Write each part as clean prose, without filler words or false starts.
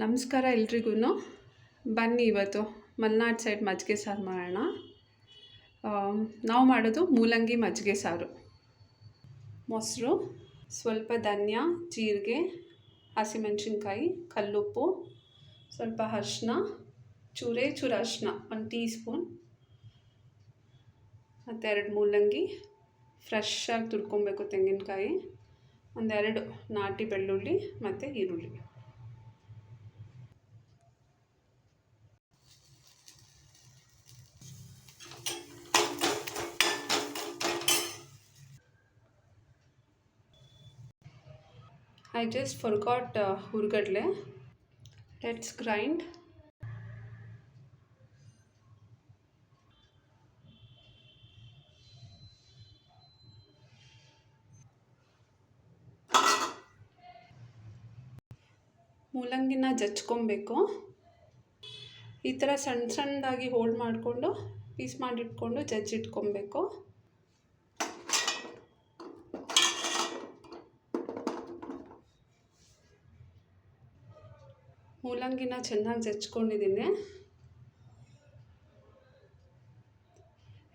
ನಮಸ್ಕಾರ ಎಲ್ರಿಗೂ. ಬನ್ನಿ ಇವತ್ತು ಮಲೆನಾಡು ಸೈಡ್ ಮಜ್ಜಿಗೆ ಸಾರು ಮಾಡೋಣ. ನಾವು ಮಾಡೋದು ಮೂಲಂಗಿ ಮಜ್ಜಿಗೆ ಸಾರು. ಮೊಸರು, ಸ್ವಲ್ಪ ಧನಿಯಾ, ಜೀರಿಗೆ, ಹಸಿಮೆಣಸಿನ್ಕಾಯಿ, ಕಲ್ಲುಪ್ಪು, ಸ್ವಲ್ಪ ಅರಿಶಿನ, ಚೂರು ಅರಿಶಿನ 1 ಟೀ ಸ್ಪೂನ್, ಮತ್ತು 2 ಮೂಲಂಗಿ ಫ್ರೆಶ್ಶಾಗಿ ತುರ್ಕೊಬೇಕು, ತೆಂಗಿನಕಾಯಿ, 1-2 ನಾಟಿ ಬೆಳ್ಳುಳ್ಳಿ ಮತ್ತು ಈರುಳ್ಳಿ. I just forgot ಹುರ್ಗಡ್ಲೆ. Let's grind. ಮೂಲಂಗಿನ ಜಚ್ಕೊಬೇಕು. ಈ ಥರ ಸಣ್ಣ ಸಣ್ಣದಾಗಿ ಹೋಲ್ಡ್ ಮಾಡಿಕೊಂಡು ಪೀಸ್ ಮಾಡಿಟ್ಕೊಂಡು ಜಜ್ಜಿಟ್ಕೊಬೇಕು. ಮೂಲಂಗಿನ ಚೆನ್ನಾಗಿ ಜಚ್ಕೊಂಡಿದ್ದೀನಿ.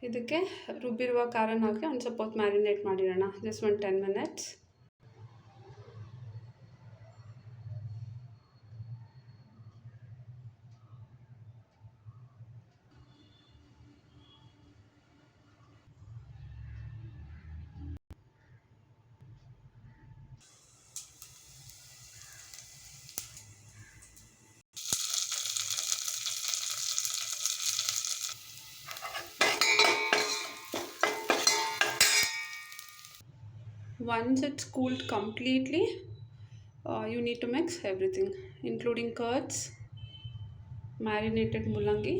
ಇದಕ್ಕೆ ರುಬ್ಬಿರುವ ಖಾರನ ಹಾಕಿ ಒಂದು ಸ್ವಲ್ಪ ಹೊತ್ತು ಮ್ಯಾರಿನೇಟ್ ಮಾಡಿಡೋಣ. Just 10 minutes. Once it's cooled completely, you need to mix everything, including curds, marinated mulangi,